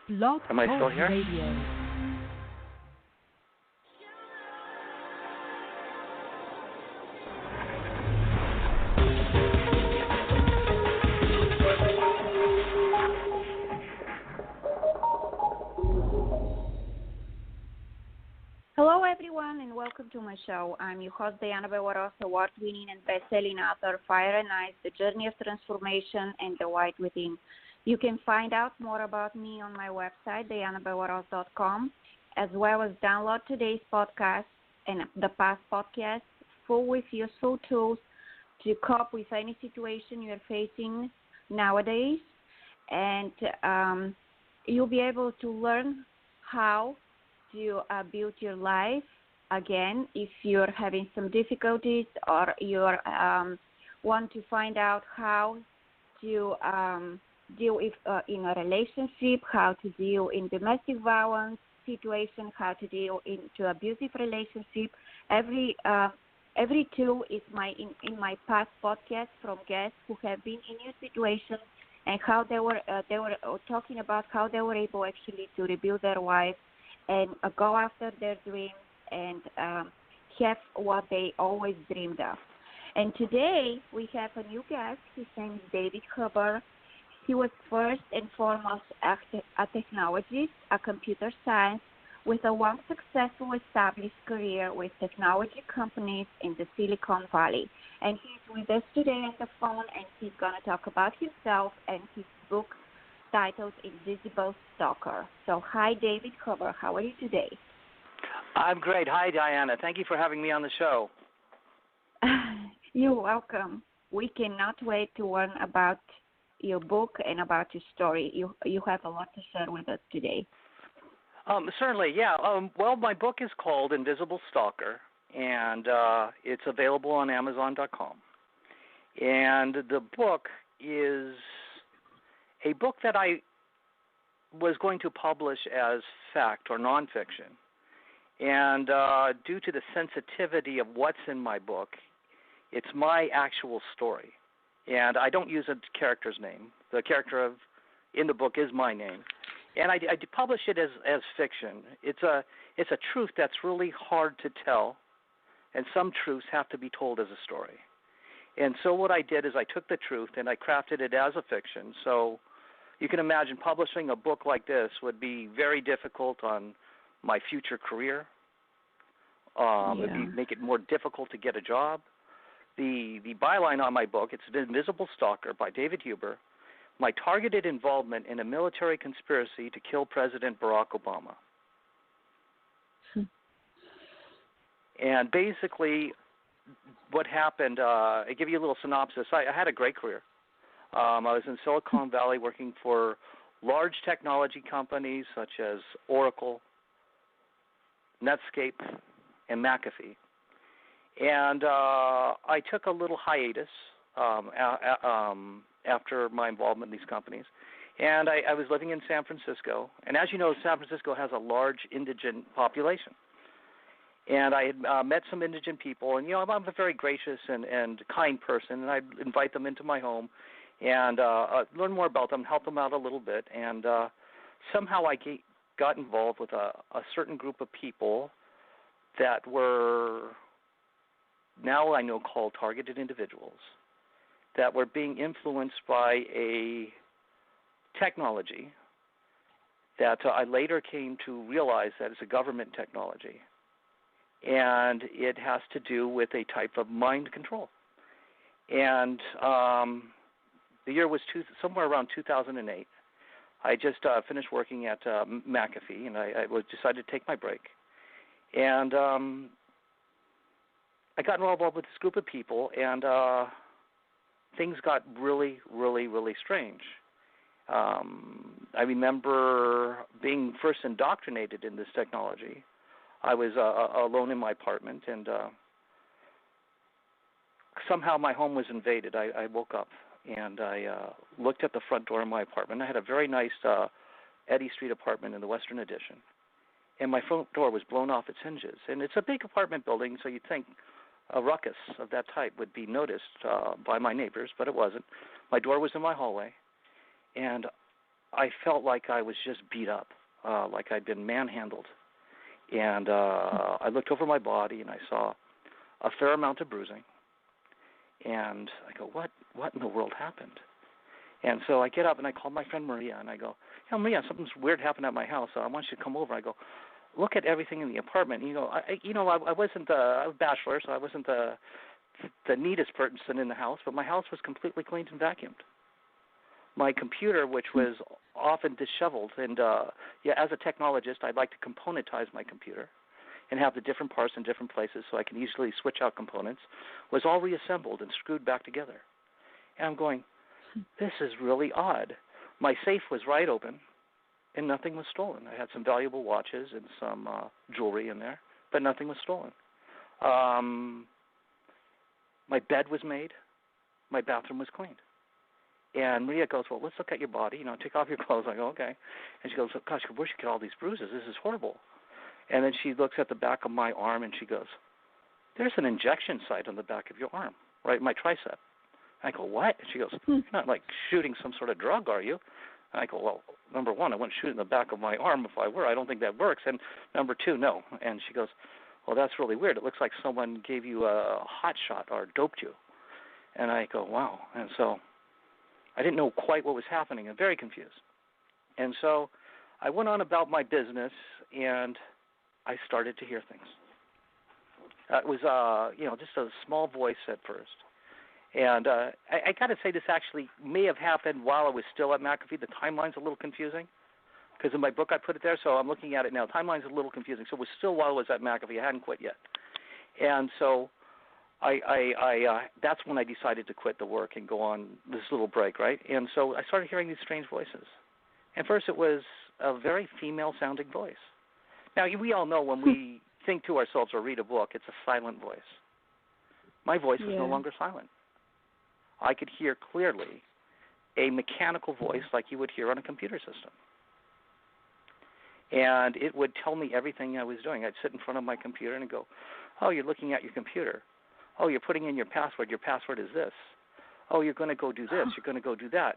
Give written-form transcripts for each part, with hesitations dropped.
Blog Am I still Talk here? Radio. Hello, everyone, and welcome to my show. I'm your host, Dianna Bellerose, award-winning and best-selling author, Fire and Ice, The Journey of Transformation, and The White Within. You can find out more about me on my website, diannabellerose.com, as well as download today's podcast and the past podcasts full with useful tools to cope with any situation you're facing nowadays. And you'll be able to learn how to build your life again if you're having some difficulties or you want to find out how to deal with in a relationship, how to deal in domestic violence situation, how to deal into abusive relationship. Every tool is in my past podcast from guests who have been in your situation and how they were talking about how they were able actually to rebuild their life and go after their dreams and have what they always dreamed of. And today we have a new guest. His name is David Huber. He was first and foremost a technologist, a computer science, with a long successful established career with technology companies in the Silicon Valley. And he's with us today on the phone, and he's going to talk about himself and his book titled Invisible Stalker. So, hi, David Huber. How are you today? I'm great. Hi, Dianna. Thank you for having me on the show. You're welcome. We cannot wait to learn about your book and about your story. You have a lot to share with us today. Certainly, yeah. Well, my book is called Invisible Stalker, and it's available on Amazon.com. And the book is a book that I was going to publish as fact or nonfiction. And due to the sensitivity of what's in my book, it's my actual story. And I don't use a character's name. The character in the book is my name. And I publish it as fiction. It's a truth that's really hard to tell, and some truths have to be told as a story. And so what I did is I took the truth and I crafted it as a fiction. So you can imagine publishing a book like this would be very difficult on my future career. It'd make it more difficult to get a job. The byline on my book, it's The Invisible Stalker by David Huber, my targeted involvement in a military conspiracy to kill President Barack Obama. And basically what happened, I give you a little synopsis. I had a great career. I was in Silicon Valley working for large technology companies such as Oracle, Netscape, and McAfee. And I took a little hiatus after my involvement in these companies. And I was living in San Francisco. And as you know, San Francisco has a large indigent population. And I had met some indigent people. And, I'm a very gracious and kind person. And I'd invite them into my home and learn more about them, help them out a little bit. And somehow I got involved with a certain group of people that were now I know called targeted individuals that were being influenced by a technology that I later came to realize that it's a government technology. And it has to do with a type of mind control. And the year was somewhere around 2008. I just finished working at McAfee, and I decided to take my break. And I got involved with this group of people, and things got really, really, really strange. I remember being first indoctrinated in this technology. I was alone in my apartment, and somehow my home was invaded. I woke up, and I looked at the front door of my apartment. I had a very nice Eddy Street apartment in the Western Addition, and my front door was blown off its hinges. And it's a big apartment building, so you'd think a ruckus of that type would be noticed by my neighbors, but it wasn't. My door was in my hallway, and I felt like I was just beat up, like I'd been manhandled. And I looked over my body and I saw a fair amount of bruising. And I go, what in the world happened? And so I get up and I call my friend Maria and I go, Maria, something's weird happened at my house. So I want you to come over. I go, look at everything in the apartment. And I wasn't I was a bachelor, so I wasn't the neatest person in the house, but my house was completely cleaned and vacuumed. My computer, which was often disheveled, and as a technologist, I'd like to componentize my computer and have the different parts in different places so I can easily switch out components, was all reassembled and screwed back together. And I'm going, this is really odd. My safe was right open, and nothing was stolen. I had some valuable watches and some jewelry in there, but nothing was stolen. My bed was made. My bathroom was cleaned. And Maria goes, well, let's look at your body. Take off your clothes. I go, okay. And she goes, gosh, where'd you get all these bruises? This is horrible. And then she looks at the back of my arm, and she goes, there's an injection site on the back of your arm, right, my tricep. I go, what? And she goes, you're not like shooting some sort of drug, are you? And I go, well, number one, I wouldn't shoot in the back of my arm if I were. I don't think that works. And number two, no. And she goes, well, that's really weird. It looks like someone gave you a hot shot or doped you. And I go, wow. And so I didn't know quite what was happening. I'm very confused. And so I went on about my business, and I started to hear things. It was, just a small voice at first. And I got to say, this actually may have happened while I was still at McAfee. The timeline's a little confusing because in my book I put it there, so I'm looking at it now. Timeline's a little confusing. So it was still while I was at McAfee. I hadn't quit yet. And so I that's when I decided to quit the work and go on this little break, right? And so I started hearing these strange voices. And first it was a very female-sounding voice. Now, we all know when we think to ourselves or read a book, it's a silent voice. My voice was no longer silent. I could hear clearly a mechanical voice like you would hear on a computer system. And it would tell me everything I was doing. I'd sit in front of my computer and go, oh, you're looking at your computer. Oh, you're putting in your password. Your password is this. Oh, you're going to go do this. You're going to go do that.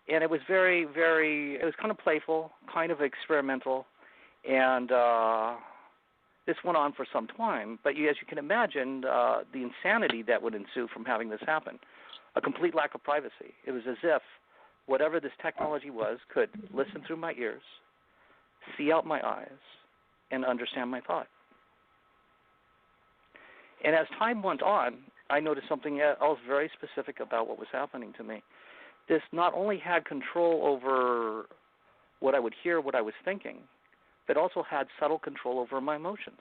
And it was very, very, it was kind of playful, kind of experimental. And this went on for some time. But as you can imagine, the insanity that would ensue from having this happen, a complete lack of privacy. It was as if whatever this technology was could listen through my ears, see out my eyes, and understand my thought. And as time went on, I noticed something else very specific about what was happening to me. This not only had control over what I would hear, what I was thinking, but also had subtle control over my emotions.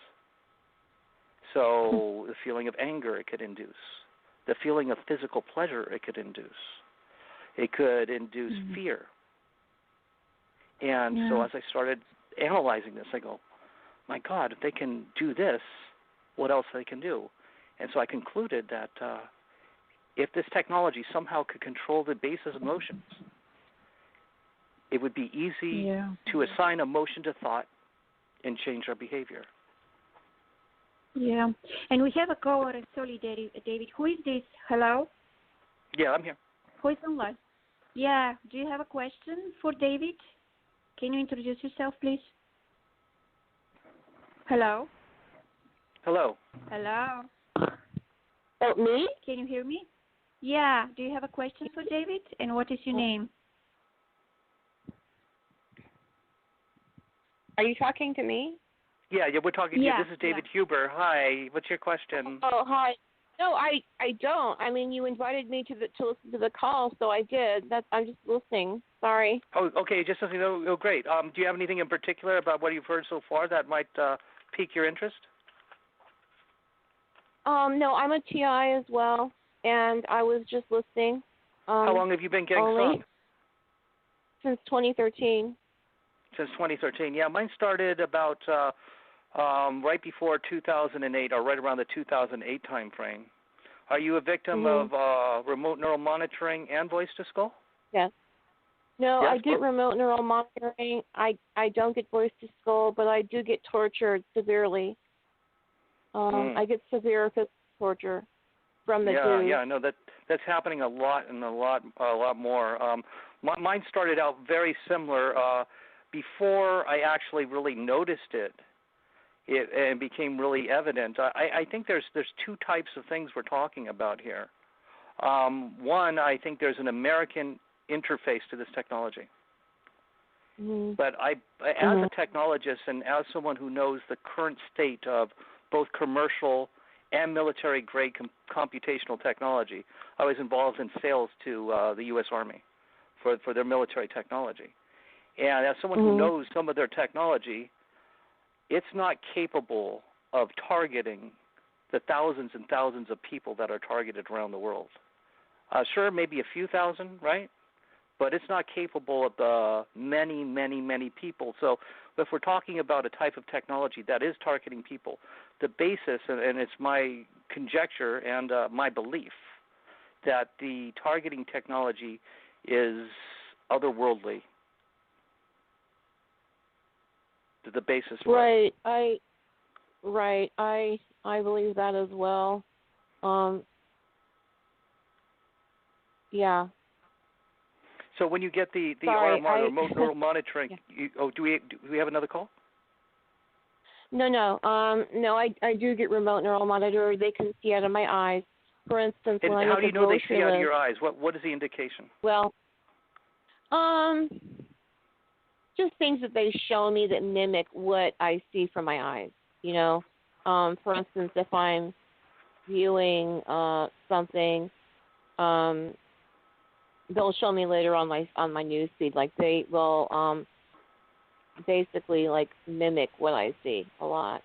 So the feeling of anger it could induce, the feeling of physical pleasure it could induce. It could induce fear. And so as I started analyzing this, I go, my God, if they can do this, what else they can do? And so I concluded that if this technology somehow could control the basis of emotions, it would be easy to assign emotion to thought and change our behavior. Yeah. And we have a caller, sorry, David. Who is this? Hello? Yeah, I'm here. Who is online? Yeah. Do you have a question for David? Can you introduce yourself, please? Hello? Hello. Hello? Oh, me? Can you hear me? Yeah. Do you have a question for David? And what is your name? Are you talking to me? Yeah, we're talking to you. This is David Huber. Hi. What's your question? Oh, hi. No, I don't. I mean, you invited me to listen to the call, so I did. I'm just listening. Sorry. Oh, okay. Just something. Oh, great. Do you have anything in particular about what you've heard so far that might pique your interest? No, I'm a TI as well, and I was just listening. How long have you been getting some? Since 2013. Since 2013. Yeah, mine started about right before 2008 or right around the 2008 time frame. Are you a victim of remote neural monitoring and voice to skull? Yes. No, I get remote neural monitoring. I don't get voice to skull, but I do get tortured severely. I get severe physical torture from the dude. Yeah, no, that's happening a lot and a lot more. Mine started out very similar. Before I actually really noticed it and became really evident. I think there's two types of things we're talking about here. One, I think there's an American interface to this technology. Mm-hmm. But as a technologist and as someone who knows the current state of both commercial and military-grade computational technology, I was involved in sales to the U.S. Army for their military technology. And as someone who knows some of their technology, it's not capable of targeting the thousands and thousands of people that are targeted around the world. Sure, maybe a few thousand, right? But it's not capable of the many, many, many people. So if we're talking about a type of technology that is targeting people, the basis, and it's my conjecture and my belief, that the targeting technology is otherworldly. The basis for it. I believe that as well. Yeah. So when you get the remote neural monitoring, do we have another call? No. I do get remote neural monitor. They can see out of my eyes. For instance, and when how I do you know they see out of your eyes? What is the indication? Well, just things that they show me that mimic what I see from my eyes. You know, for instance, if I'm viewing something, they'll show me later on my news feed. Like they will basically like mimic what I see a lot.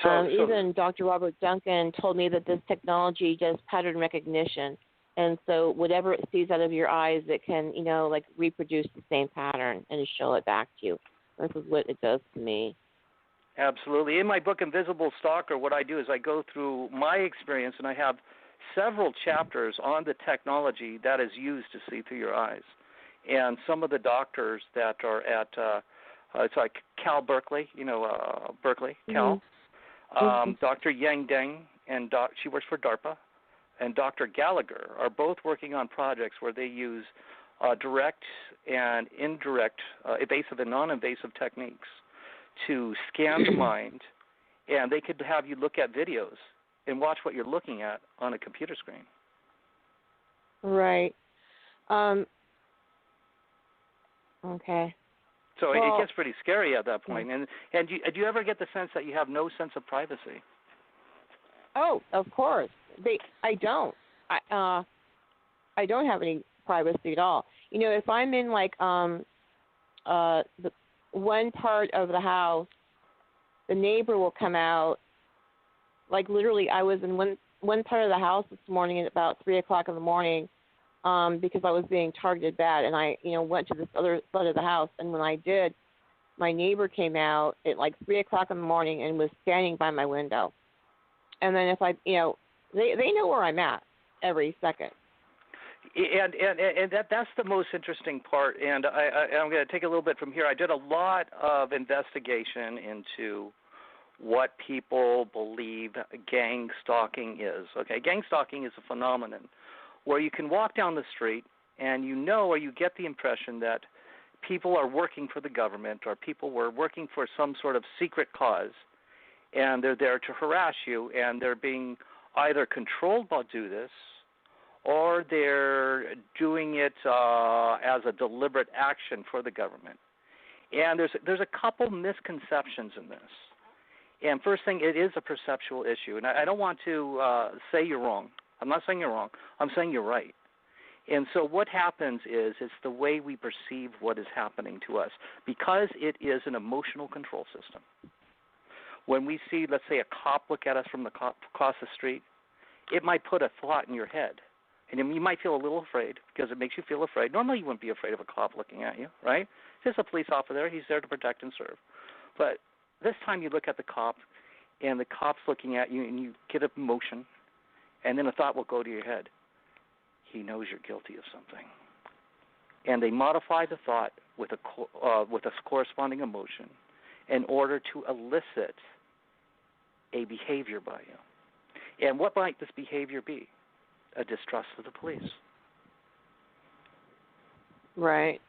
Even Dr. Robert Duncan told me that this technology does pattern recognition. And so whatever it sees out of your eyes, it can, like reproduce the same pattern and show it back to you. This is what it does to me. Absolutely. In my book, Invisible Stalker, what I do is I go through my experience, and I have several chapters on the technology that is used to see through your eyes. And some of the doctors that are at, it's like Cal Berkeley, Berkeley, Cal. Dr. Yang Deng, and she works for DARPA, and Dr. Gallagher are both working on projects where they use direct and indirect, invasive and non-invasive techniques to scan the mind, and they could have you look at videos and watch what you're looking at on a computer screen. Right. Okay. So it gets pretty scary at that point. And do you ever get the sense that you have no sense of privacy? Oh, of course. I don't. I don't have any privacy at all. If I'm in like the one part of the house, the neighbor will come out. Like literally, I was in one part of the house this morning at about 3:00 in the morning, because I was being targeted bad, and I went to this other side of the house, and when I did, my neighbor came out at like 3:00 in the morning and was standing by my window. And then if I, they know where I'm at every second. And that's the most interesting part. And I'm going to take a little bit from here. I did a lot of investigation into what people believe gang stalking is. Okay, gang stalking is a phenomenon where you can walk down the street and or you get the impression that people are working for the government or people were working for some sort of secret cause, and they're there to harass you, and they're being either controlled to do this, or they're doing it as a deliberate action for the government. And there's a couple misconceptions in this. And first thing, it is a perceptual issue. And I don't want to say you're wrong. I'm not saying you're wrong. I'm saying you're right. And so what happens is it's the way we perceive what is happening to us, because it is an emotional control system. When we see, let's say, a cop look at us from across the street, it might put a thought in your head. And you might feel a little afraid because it makes you feel afraid. Normally you wouldn't be afraid of a cop looking at you, right? There's a police officer there. He's there to protect and serve. But this time you look at the cop, and the cop's looking at you, and you get an emotion, and then a thought will go to your head. He knows you're guilty of something. And they modify the thought with a corresponding emotion in order to elicit a behavior by you. And what might this behavior be? A distrust of the police. Right.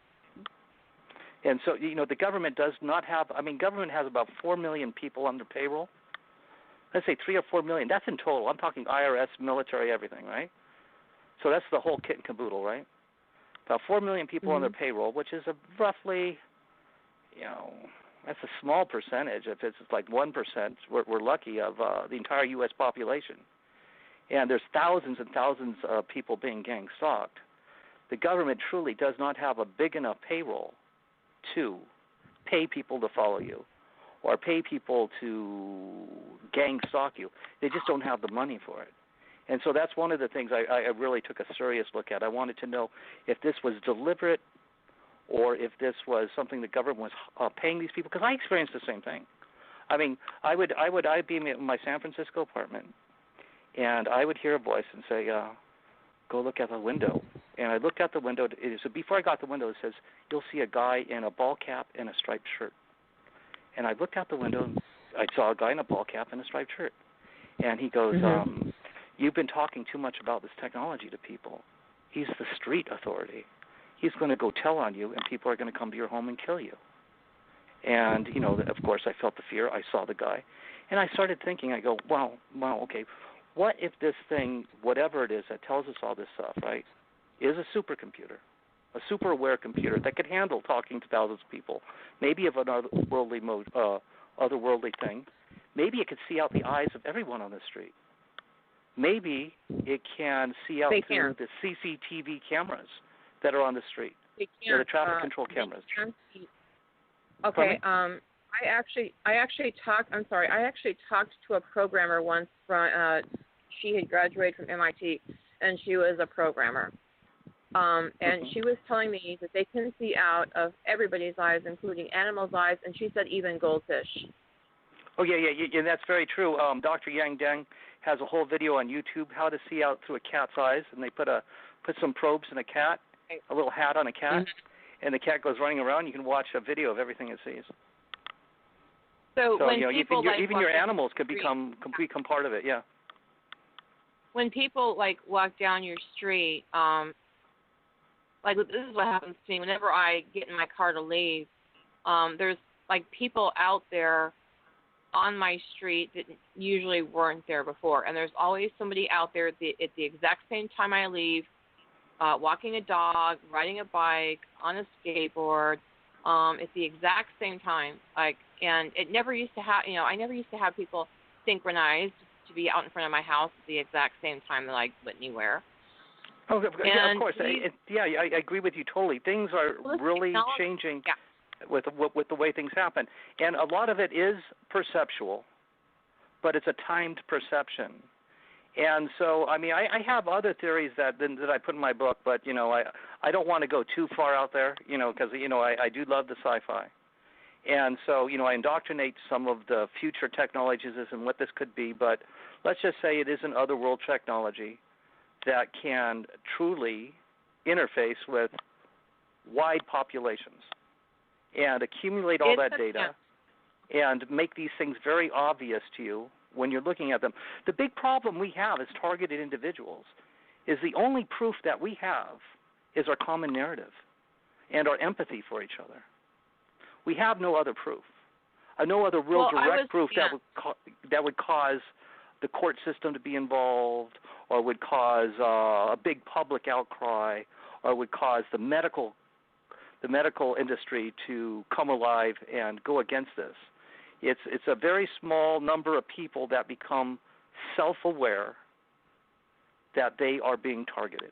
And so, the government does not have, government has about 4 million people under payroll. Let's say 3 or 4 million. That's in total. I'm talking IRS, military, everything, right? So that's the whole kit and caboodle, right? About 4 million people on their payroll, which is a roughly, that's a small percentage. If it's like 1%, we're lucky of the entire U.S. population. And there's thousands and thousands of people being gang stalked. The government truly does not have a big enough payroll to pay people to follow you or pay people to gang stalk you. They just don't have the money for it. And so that's one of the things I really took a serious look at. I wanted to know if this was deliberate or if this was something the government was paying these people, because I experienced the same thing. I'd be in my San Francisco apartment, and I would hear a voice and say, go look out the window. And I looked out the window. So before I got the window, it says, you'll see a guy in a ball cap and a striped shirt. And I looked out the window, and I saw a guy in a ball cap and a striped shirt. And he goes, you've been talking too much about this technology to people. He's the street authority. He's going to go tell on you, and people are going to come to your home and kill you. And, of course, I felt the fear. I saw the guy. And I started thinking, I go, wow, okay, what if this thing, whatever it is that tells us all this stuff, right, is a supercomputer, a super-aware computer that could handle talking to thousands of people, maybe of an otherworldly thing. Maybe it could see out the eyes of everyone on the street. Maybe it can see out through the CCTV cameras that are on the street, the traffic control cameras. Okay. I actually talked to a programmer once from. She had graduated from MIT, and she was a programmer. And she was telling me that they can see out of everybody's eyes, including animals' eyes, and she said even goldfish. Oh, yeah, and that's very true. Dr. Yang Deng has a whole video on YouTube, how to see out through a cat's eyes, and they put some probes in a cat, a little hat on a cat, and the cat goes running around. You can watch a video of everything it sees. So when people even your animals could become part of it, yeah. When people walk down your street, this is what happens to me. Whenever I get in my car to leave, there's people out there on my street that usually weren't there before, and there's always somebody out there at the exact same time I leave, walking a dog, riding a bike, on a skateboard, at the exact same time. And it never used to have, I never used to have people synchronized to be out in front of my house at the exact same time that I went anywhere. Oh, yeah, of course. I agree with you totally. Things are really changing with the way things happen. And a lot of it is perceptual, but it's a timed perception. And so, I have other theories that I put in my book, but, I don't want to go too far out there, because, I do love the sci-fi. And so, I indoctrinate some of the future technologies and what this could be, but let's just say it is an otherworld technology that can truly interface with wide populations and accumulate all that data and make these things very obvious to you when you're looking at them. The big problem we have as targeted individuals is the only proof that we have is our common narrative and our empathy for each other. We have no other proof, no other real direct proof that would cause the court system to be involved, or would cause a big public outcry, or would cause the medical industry to come alive and go against this. It's a very small number of people that become self-aware that they are being targeted.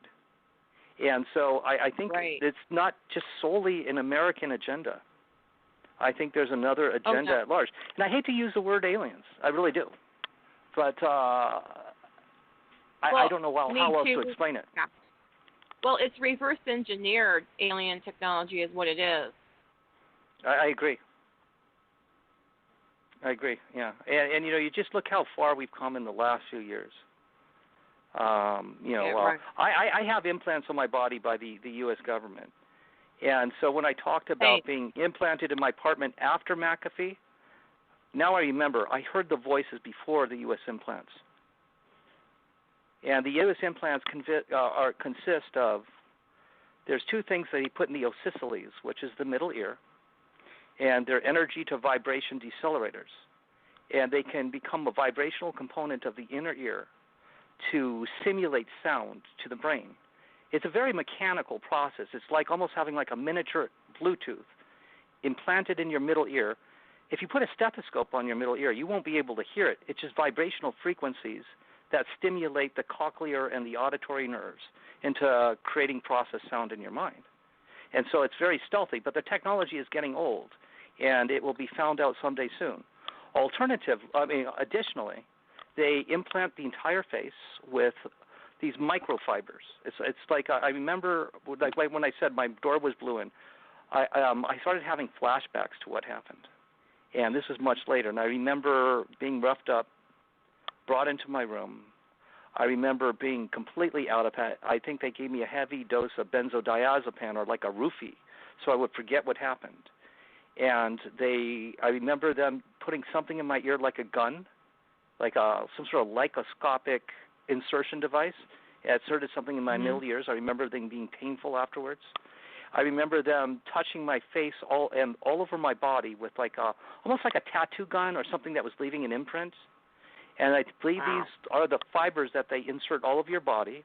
And so I think it's not just solely an American agenda. I think there's another agenda at large. And I hate to use the word aliens. I really do. But I don't know how else to explain it. Yeah. Well, it's reverse engineered alien technology is what it is. I agree. Yeah. And you just look how far we've come in the last few years. I have implants on my body by the U.S. government. And so when I talked about being implanted in my apartment after McAfee, now I remember I heard the voices before the U.S. implants. And the U.S. implants consist of there's two things that he put in the ossicles, which is the middle ear, and they're energy to vibration decelerators. And they can become a vibrational component of the inner ear to simulate sound to the brain. It's a very mechanical process. It's like almost having like a miniature Bluetooth implanted in your middle ear. If you put a stethoscope on your middle ear, you won't be able to hear it. It's just vibrational frequencies that stimulate the cochlear and the auditory nerves into creating processed sound in your mind. And so it's very stealthy, but the technology is getting old, and it will be found out someday soon. Additionally, they implant the entire face with these microfibers. It's like I remember, like when I said my door was blue, and I started having flashbacks to what happened. And this was much later, and I remember being roughed up, brought into my room. I remember being completely out of it. I think they gave me a heavy dose of benzodiazepam or like a roofie, so I would forget what happened. And I remember them putting something in my ear like a gun, like some sort of lycoscopic insertion device. It inserted something in my middle ears. I remember them being painful afterwards. I remember them touching my face all over my body with almost like a tattoo gun or something that was leaving an imprint. And I believe these are the fibers that they insert all of your body.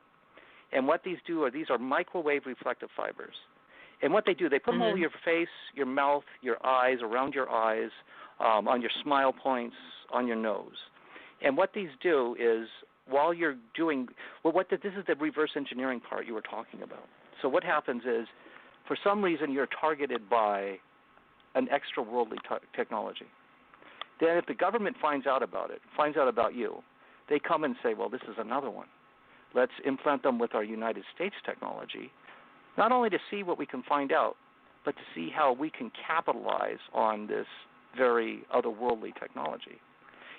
And what these do these are microwave reflective fibers. And what they do, they put them all over your face, your mouth, your eyes, around your eyes, on your smile points, on your nose. And what these do is while you're doing this is the reverse engineering part you were talking about. So what happens is, for some reason, you're targeted by an extra-worldly technology. Then if the government finds out about you, they come and say, well, this is another one. Let's implant them with our United States technology, not only to see what we can find out, but to see how we can capitalize on this very otherworldly technology.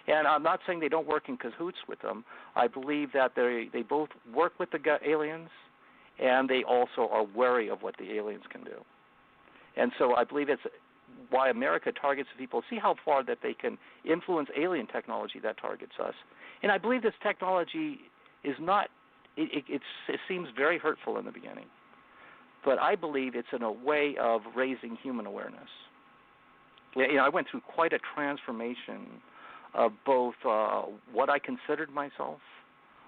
And I'm not saying they don't work in cahoots with them. I believe that they both work with the aliens, and they also are wary of what the aliens can do. And so I believe it's why America targets people, see how far that they can influence alien technology that targets us. And I believe this technology is not, it seems very hurtful in the beginning, but I believe it's in a way of raising human awareness. I went through quite a transformation of both what I considered myself.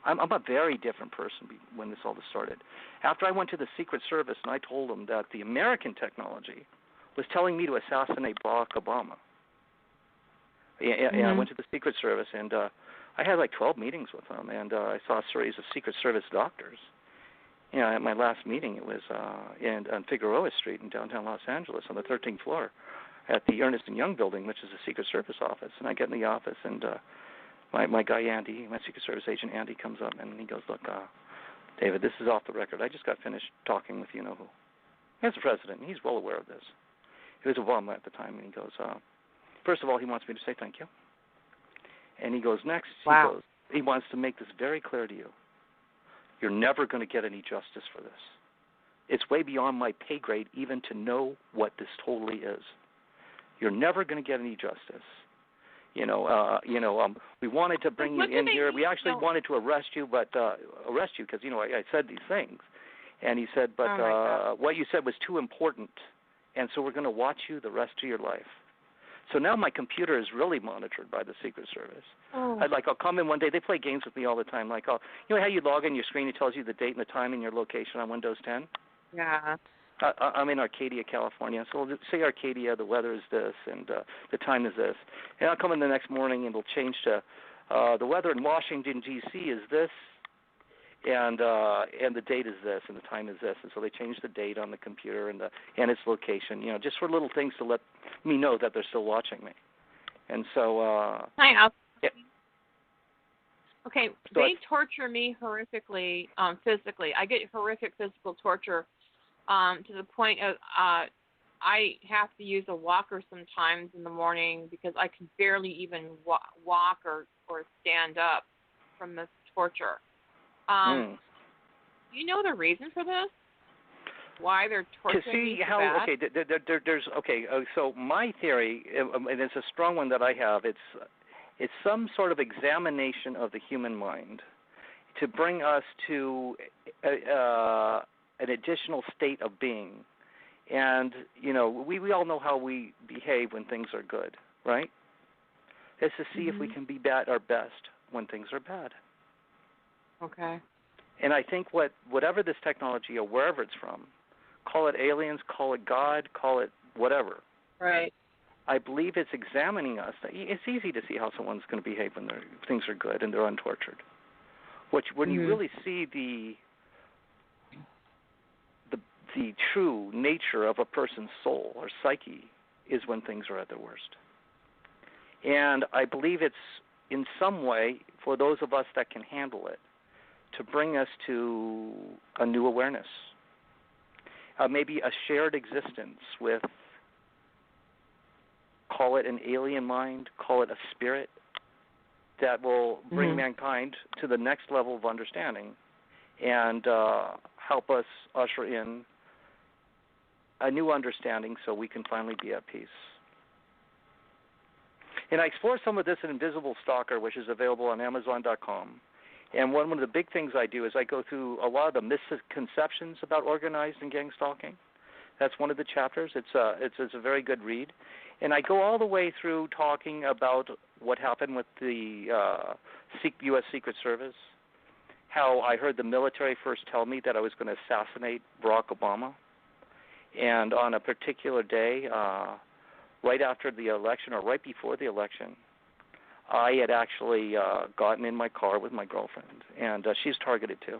I'm a very different person when this all started. After I went to the Secret Service and I told them that the American technology was telling me to assassinate Barack Obama. And I went to the Secret Service, and I had like 12 meetings with them, and I saw a series of Secret Service doctors. At my last meeting, it was on Figueroa Street in downtown Los Angeles on the 13th floor at the Ernest & Young building, which is the Secret Service office. And I get in the office, and my guy Andy, my Secret Service agent Andy, comes up, and he goes, look, David, this is off the record. I just got finished talking with you-know-who. He's the president, and he's well aware of this. He was Obama at the time, and he goes, first of all, he wants me to say thank you. And he goes, next, he wants to make this very clear to you. You're never going to get any justice for this. It's way beyond my pay grade even to know what this totally is. You're never going to get any justice. We wanted to bring you in here. We actually wanted to arrest you because, I said these things. And he said, but what you said was too important, and so we're going to watch you the rest of your life. So now my computer is really monitored by the Secret Service. I'll come in one day. They play games with me all the time. Like, how you log in your screen, it tells you the date and the time and your location on Windows 10? Yeah. I'm in Arcadia, California. So we'll say Arcadia, the weather is this, and the time is this. And I'll come in the next morning, and it'll change to the weather in Washington, D.C. is this, and the date is this, and the time is this. And so they change the date on the computer and its location, just for little things to let me know that they're still watching me. And so Okay, they torture me horrifically, physically. I get horrific physical torture to the point of I have to use a walker sometimes in the morning because I can barely even walk or stand up from this torture. Do you know the reason for this? Why they're torturing me so bad? So my theory, and it's a strong one that I have, it's some sort of examination of the human mind to bring us to an additional state of being. And, we all know how we behave when things are good, right? It's to see if we can be at our best when things are bad. Okay. And I think whatever this technology or wherever it's from, call it aliens, call it God, call it whatever. Right. I believe it's examining us. It's easy to see how someone's going to behave when things are good and they're untortured. When you really see the true nature of a person's soul or psyche is when things are at their worst. And I believe it's in some way, for those of us that can handle it, to bring us to a new awareness, maybe a shared existence with, call it an alien mind, call it a spirit, that will bring mankind to the next level of understanding and help us usher in a new understanding so we can finally be at peace. And I explore some of this in Invisible Stalker, which is available on Amazon.com. And one of the big things I do is I go through a lot of the misconceptions about organized and gang stalking. That's one of the chapters. It's a very good read. And I go all the way through talking about what happened with the U.S. Secret Service, how I heard the military first tell me that I was going to assassinate Barack Obama. And on a particular day, right after the election or right before the election, I had actually gotten in my car with my girlfriend, and she's targeted too.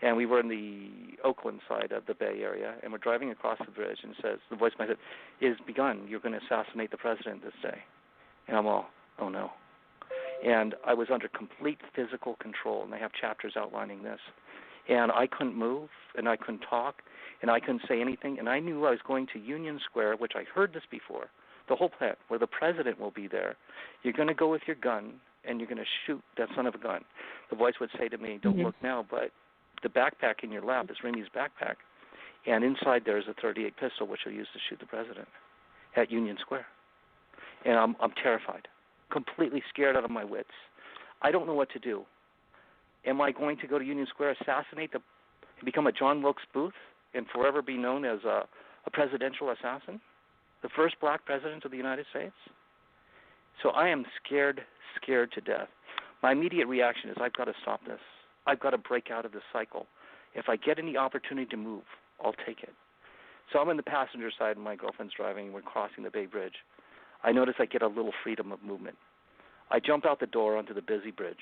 And we were in the Oakland side of the Bay Area, and we're driving across the bridge, and the voice said, "It is begun. You're going to assassinate the president this day." And I'm all, oh no. And I was under complete physical control, and they have chapters outlining this. And I couldn't move, and I couldn't talk, and I couldn't say anything, and I knew I was going to Union Square, which I heard this before, the whole plan, where the president will be there. You're going to go with your gun, and you're going to shoot that son of a gun. The voice would say to me, "Don't look now, but the backpack in your lap is Remy's backpack, and inside there is a .38 pistol, which he'll use to shoot the president at Union Square." And I'm terrified, completely scared out of my wits. I don't know what to do. Am I going to go to Union Square, assassinate become a John Wilkes Booth, and forever be known as a presidential assassin, the first black president of the United States? So I am scared to death. My immediate reaction is, I've got to stop this. I've got to break out of this cycle. If I get any opportunity to move, I'll take it. So I'm in the passenger side, and my girlfriend's driving, and we're crossing the Bay Bridge. I notice I get a little freedom of movement. I jump out the door onto the busy bridge,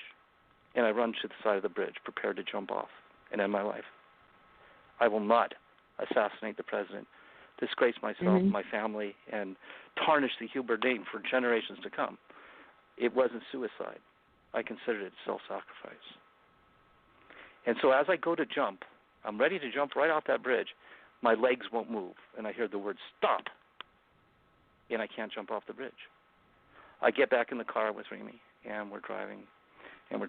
and I run to the side of the bridge, prepared to jump off and end my life. I will not assassinate the president, disgrace myself, my family, and tarnish the Huber name for generations to come. It wasn't suicide. I considered it self-sacrifice. And so as I go to jump, I'm ready to jump right off that bridge. My legs won't move, and I hear the word "stop," and I can't jump off the bridge. I get back in the car with Remy, and we're driving, and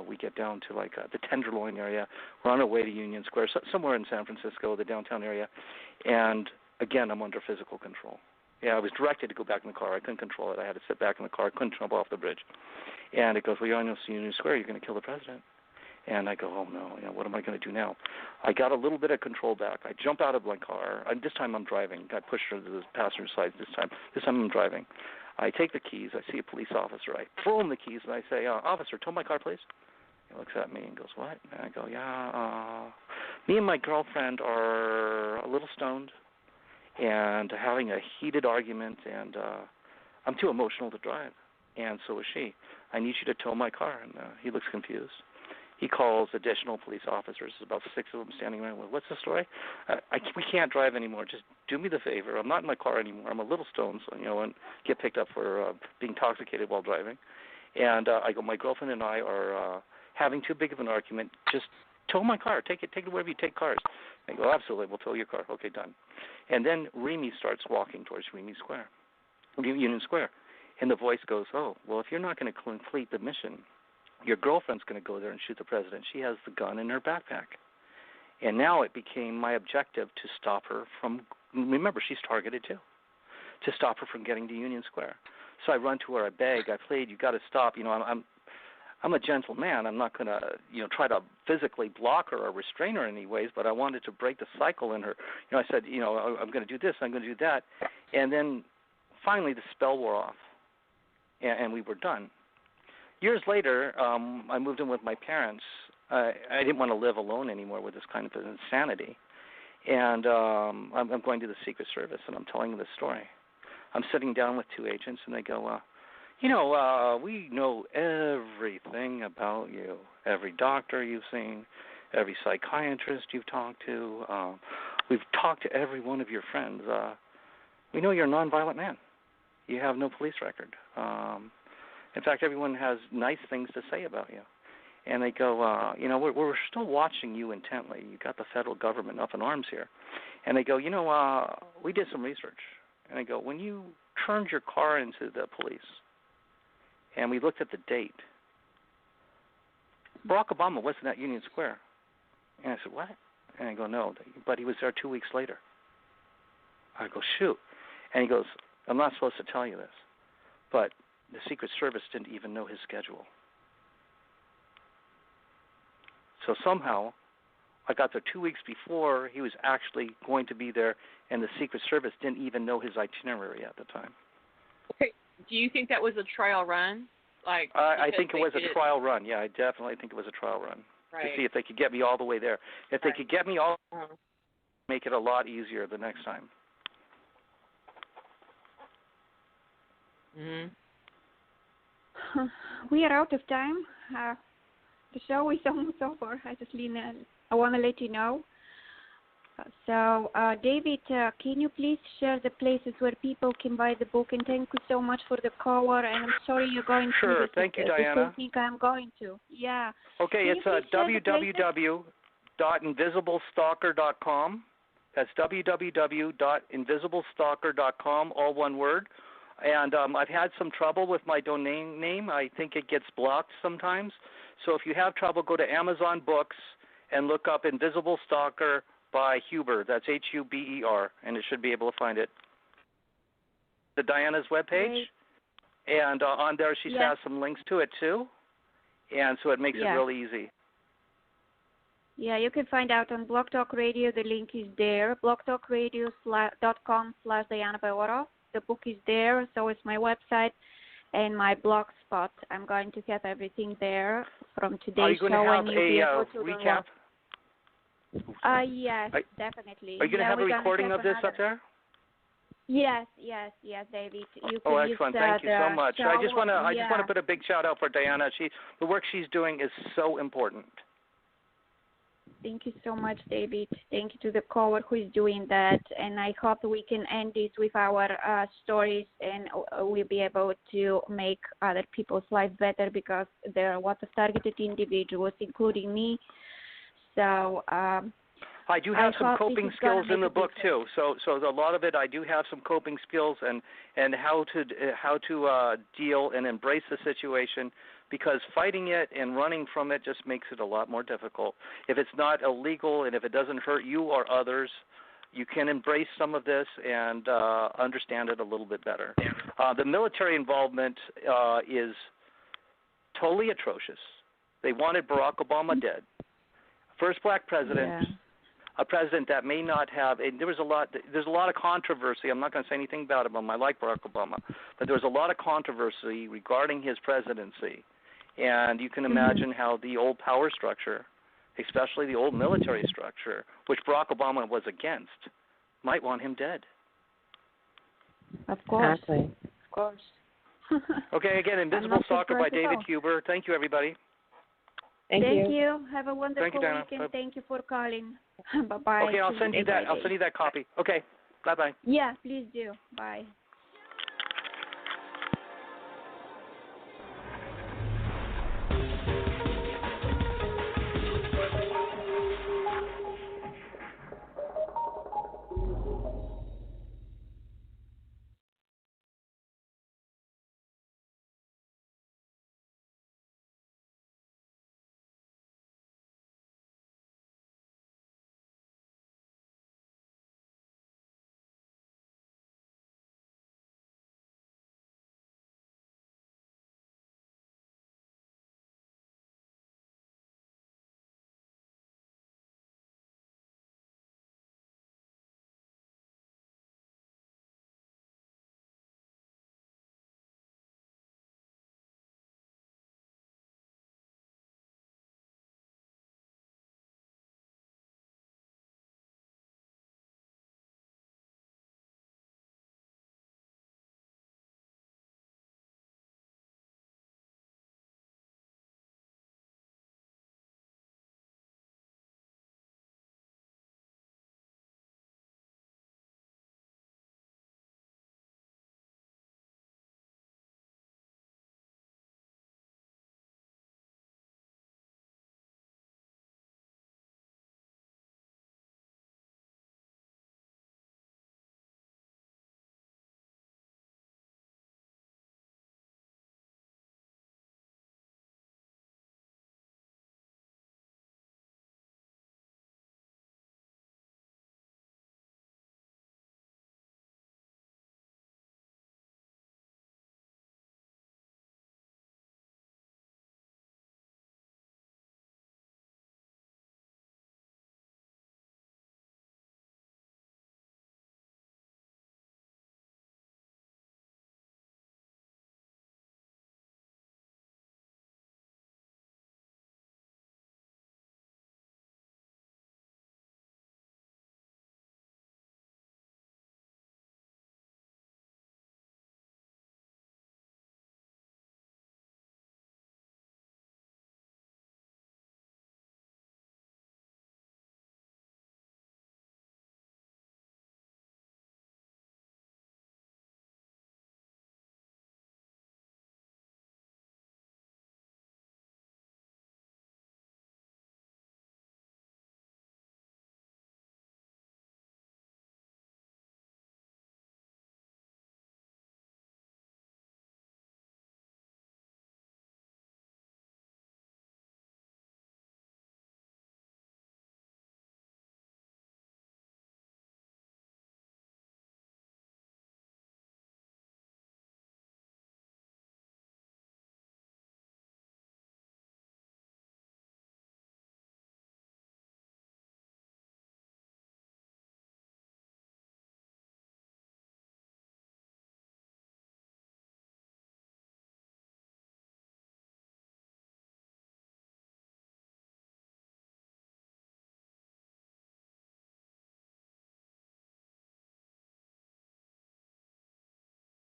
we get down to the Tenderloin area. We're on our way to Union Square, somewhere in San Francisco, the downtown area, and again, I'm under physical control. Yeah, I was directed to go back in the car. I couldn't control it. I had to sit back in the car. I couldn't jump off the bridge. And it goes, "Well, you're on Union Square. You're going to kill the president." And I go, "Oh, no, what am I going to do now?" I got a little bit of control back. I jump out of my car. And this time I'm driving. I pushed her to the passenger side this time. This time I'm driving. I take the keys. I see a police officer. I throw him the keys, and I say, "Officer, tow my car, please." He looks at me and goes, "What?" And I go, "Yeah, me and my girlfriend are a little stoned and having a heated argument, and I'm too emotional to drive, and so is she. I need you to tow my car." And he looks confused. He calls additional police officers. There's about 6 of them standing around. "Well, what's the story?" We can't drive anymore. Just do me the favor. I'm not in my car anymore. I'm a little stoned, so, and get picked up for being intoxicated while driving. And I go, "My girlfriend and I are having too big of an argument. Just tow my car. Take it wherever you take cars." I go, "Absolutely. We'll tow your car." "Okay, done." And then Remy starts walking towards Union Square. And the voice goes, "Oh, well, if you're not going to complete the mission, your girlfriend's going to go there and shoot the president. She has the gun in her backpack." And now it became my objective to stop her from, remember, she's targeted too, to stop her from getting to Union Square. So I run to her, I beg, I plead, "You got to stop. I'm a gentle man. I'm not going to, try to physically block her or restrain her in any ways, but I wanted to break the cycle in her. I said, I'm going to do this, I'm going to do that. And then finally the spell wore off, and we were done. Years later, I moved in with my parents. I didn't want to live alone anymore with this kind of insanity. And I'm going to the Secret Service, and I'm telling them this story. I'm sitting down with two agents, and they go, we know everything about you, every doctor you've seen, every psychiatrist you've talked to. We've talked to every one of your friends. We know you're a nonviolent man. You have no police record. In fact, everyone has nice things to say about you. And they go, we're still watching you intently. You got the federal government up in arms here. And they go, we did some research. And they go, when you turned your car into the police, and we looked at the date, Barack Obama wasn't at Union Square. And I said, what? And I go, no, but he was there 2 weeks later. I go, shoot. And he goes, I'm not supposed to tell you this, but the Secret Service didn't even know his schedule. So somehow I got there 2 weeks before he was actually going to be there, and the Secret Service didn't even know his itinerary at the time. Okay. Do you think that was a trial run? I think it was a trial run. Yeah, I definitely think it was a trial run to see if they could get me all the way there. If they could get me all, make it a lot easier the next time. Mm-hmm. We are out of time. The show is almost over. I want to let you know. So, David, can you please share the places where people can buy the book? And thank you so much for the cover. And I'm sorry you're going to. Sure. Thank you, Dianna. I think I'm going to. Yeah. Okay, it's www.invisiblestalker.com. That's www.invisiblestalker.com, all one word. And I've had some trouble with my domain name. I think it gets blocked sometimes. So if you have trouble, go to Amazon Books and look up Invisible Stalker by Huber. That's Huber, and it should be able to find it. The Dianna's webpage, and on there she has some links to it too, and so it makes it really easy. Yeah, you can find out on Blog Talk Radio. The link is there, blogtalkradio.com/Dianna Bellerose. The book is there, so is my website and my blog spot. I'm going to have everything there from today's show. Are you going to have a recap? Yes, definitely. Are you going to have a recording of this up there? Yes, David. You can excellent! Thank you so much. I just want to put a big shout out for Dianna. The work she's doing is so important. Thank you so much, David. Thank you to the caller who is doing that. And I hope we can end this with our stories, and we'll be able to make other people's lives better, because there are lots of targeted individuals, including me. So I do have some coping skills in the book too. So a lot of it, I do have some coping skills and how to deal and embrace the situation, because fighting it and running from it just makes it a lot more difficult. If it's not illegal and if it doesn't hurt you or others, you can embrace some of this and understand it a little bit better. The military involvement is totally atrocious. They wanted Barack Obama dead. First black president, a president that may not have. There's a lot of controversy. I'm not going to say anything about him. I like Barack Obama, but there was a lot of controversy regarding his presidency, and you can imagine how the old power structure, especially the old military structure, which Barack Obama was against, might want him dead. Of course. Exactly. Of course. Okay. Again, Invisible Stalker by David Huber. Thank you, everybody. Thank you. Have a wonderful weekend. Thank you for calling. Bye-bye. Okay, I'll send you that. I'll send you that copy. Okay. Bye-bye. Yeah, please do. Bye.